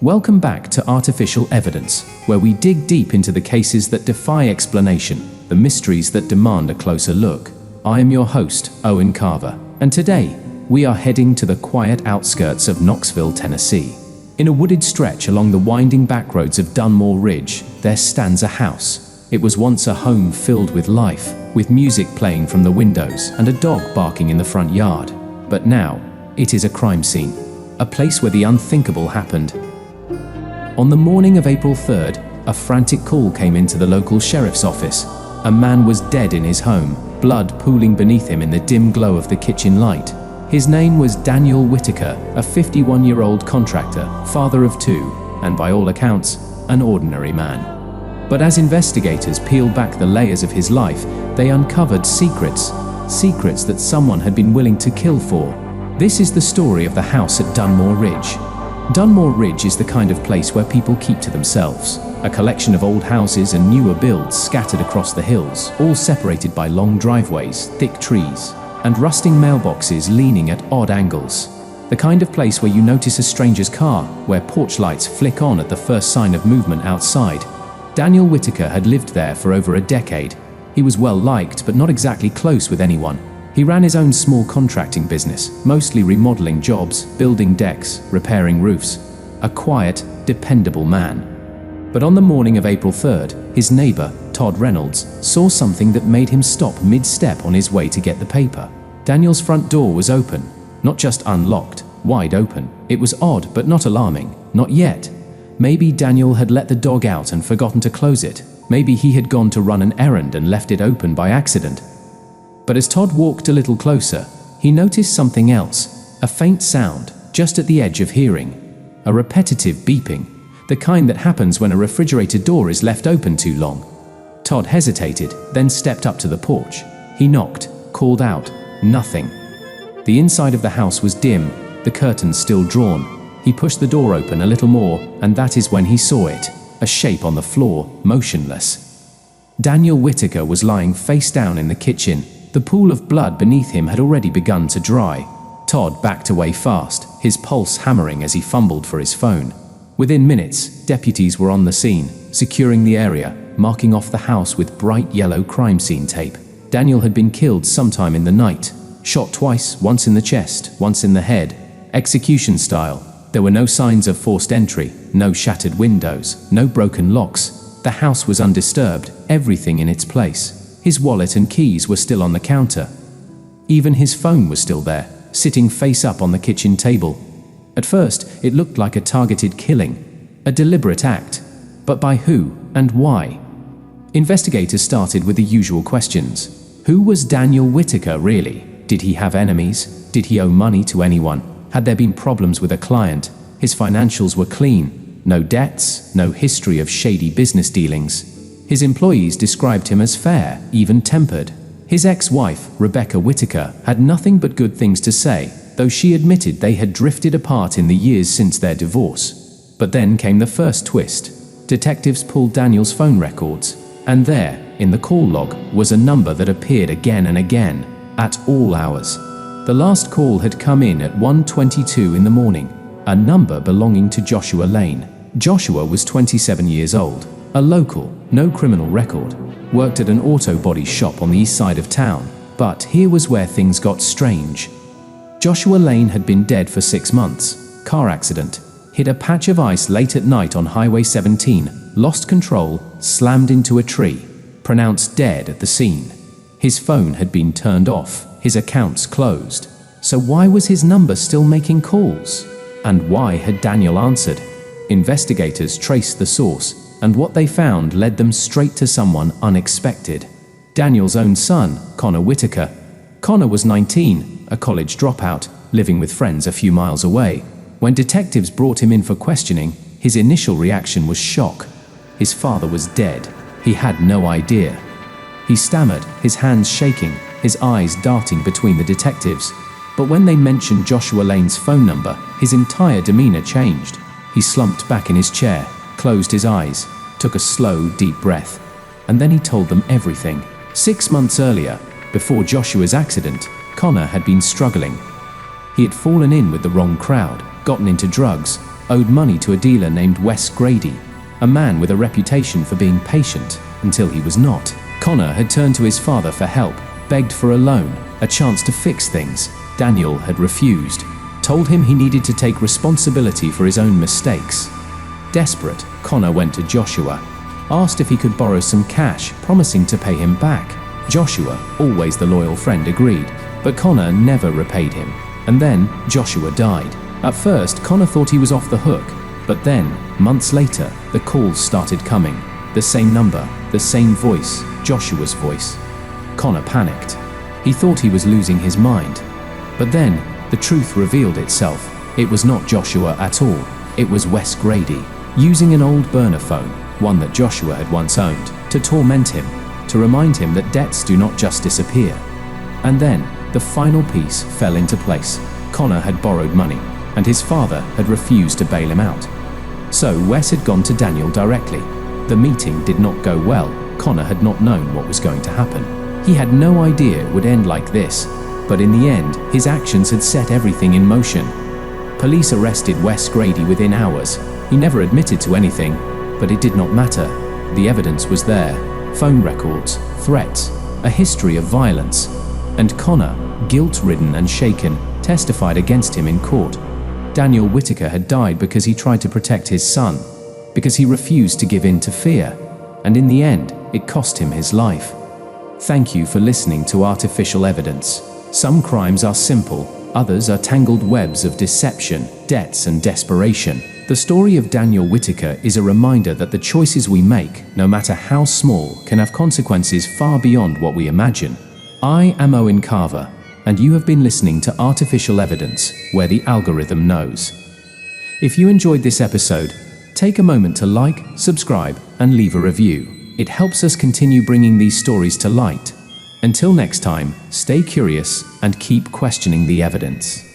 Welcome back to Artificial Evidence, where we dig deep into the cases that defy explanation, the mysteries that demand a closer look. I am your host, Owen Carver, and today, we are heading to the quiet outskirts of Knoxville, Tennessee. In a wooded stretch along the winding backroads of Dunmore Ridge, there stands a house. It was once a home filled with life, with music playing from the windows and a dog barking in the front yard. But now, it is a crime scene, a place where the unthinkable happened. On the morning of April 3rd, a frantic call came into the local sheriff's office. A man was dead in his home, blood pooling beneath him in the dim glow of the kitchen light. His name was Daniel Whitaker, a 51-year-old contractor, father of two, and by all accounts, an ordinary man. But as investigators peeled back the layers of his life, they uncovered secrets that someone had been willing to kill for. This is the story of the house at Dunmore Ridge. Dunmore Ridge is the kind of place where people keep to themselves, a collection of old houses and newer builds scattered across the hills, all separated by long driveways, thick trees, and rusting mailboxes leaning at odd angles. The kind of place where you notice a stranger's car, where porch lights flick on at the first sign of movement outside. Daniel Whitaker had lived there for over a decade. He was well liked, but not exactly close with anyone. He ran his own small contracting business, mostly remodeling jobs, building decks, repairing roofs. A quiet, dependable man. But on the morning of April 3rd, his neighbor, Todd Reynolds, saw something that made him stop mid-step on his way to get the paper. Daniel's front door was open, not just unlocked, wide open. It was odd, but not alarming. Not yet. Maybe Daniel had let the dog out and forgotten to close it. Maybe he had gone to run an errand and left it open by accident. But as Todd walked a little closer, he noticed something else, a faint sound, just at the edge of hearing. A repetitive beeping, the kind that happens when a refrigerator door is left open too long. Todd hesitated, then stepped up to the porch. He knocked, called out, nothing. The inside of the house was dim, the curtains still drawn. He pushed the door open a little more, and that is when he saw it, a shape on the floor, motionless. Daniel Whitaker was lying face down in the kitchen. The pool of blood beneath him had already begun to dry. Todd backed away fast, his pulse hammering as he fumbled for his phone. Within minutes, deputies were on the scene, securing the area, marking off the house with bright yellow crime scene tape. Daniel had been killed sometime in the night, shot twice, once in the chest, once in the head, execution style. There were no signs of forced entry, no shattered windows, no broken locks. The house was undisturbed, everything in its place. His wallet and keys were still on the counter. Even his phone was still there, sitting face up on the kitchen table. At first, it looked like a targeted killing, a deliberate act. But by who and why? Investigators started with the usual questions. Who was Daniel Whitaker really? Did he have enemies? Did he owe money to anyone? Had there been problems with a client? His financials were clean. No debts, no history of shady business dealings. His employees described him as fair, even-tempered. His ex-wife, Rebecca Whitaker, had nothing but good things to say, though she admitted they had drifted apart in the years since their divorce. But then came the first twist. Detectives pulled Daniel's phone records, and there, in the call log, was a number that appeared again and again, at all hours. The last call had come in at 1:22 in the morning, a number belonging to Joshua Lane. Joshua was 27 years old. A local, no criminal record, worked at an auto body shop on the east side of town. But here was where things got strange. Joshua Lane had been dead for 6 months. Car accident. Hit a patch of ice late at night on Highway 17, lost control, slammed into a tree. Pronounced dead at the scene. His phone had been turned off, his accounts closed. So why was his number still making calls? And why had Daniel answered? Investigators traced the source, and what they found led them straight to someone unexpected. Daniel's own son, Connor Whitaker. Connor was 19, a college dropout, living with friends a few miles away. When detectives brought him in for questioning, his initial reaction was shock. His father was dead. He had no idea. He stammered, his hands shaking, his eyes darting between the detectives. But when they mentioned Joshua Lane's phone number, his entire demeanor changed. He slumped back in his chair, closed his eyes, took a slow, deep breath, and then he told them everything. 6 months earlier, before Joshua's accident, Connor had been struggling. He had fallen in with the wrong crowd, gotten into drugs, owed money to a dealer named Wes Grady, a man with a reputation for being patient until he was not. Connor had turned to his father for help, begged for a loan, a chance to fix things. Daniel had refused, told him he needed to take responsibility for his own mistakes. Desperate, Connor went to Joshua, asked if he could borrow some cash, promising to pay him back. Joshua, always the loyal friend, agreed, but Connor never repaid him. And then Joshua died. At first, Connor thought he was off the hook, but then, months later, the calls started coming. The same number, the same voice, Joshua's voice. Connor panicked. He thought he was losing his mind. But then, the truth revealed itself. It was not Joshua at all. It was Wes Grady, using an old burner phone, one that Joshua had once owned, to torment him, to remind him that debts do not just disappear. And then, the final piece fell into place. Connor had borrowed money, and his father had refused to bail him out. So Wes had gone to Daniel directly. The meeting did not go well. Connor had not known what was going to happen. He had no idea it would end like this, but in the end, his actions had set everything in motion. Police arrested Wes Grady within hours. He never admitted to anything, but it did not matter. The evidence was there. Phone records, threats, a history of violence. And Connor, guilt-ridden and shaken, testified against him in court. Daniel Whitaker had died because he tried to protect his son, because he refused to give in to fear, and in the end, it cost him his life. Thank you for listening to Artificial Evidence. Some crimes are simple, others are tangled webs of deception, debts, and desperation. The story of Daniel Whitaker is a reminder that the choices we make, no matter how small, can have consequences far beyond what we imagine. I am Owen Carver, and you have been listening to Artificial Evidence, where the algorithm knows. If you enjoyed this episode, take a moment to like, subscribe, and leave a review. It helps us continue bringing these stories to light. Until next time, stay curious and keep questioning the evidence.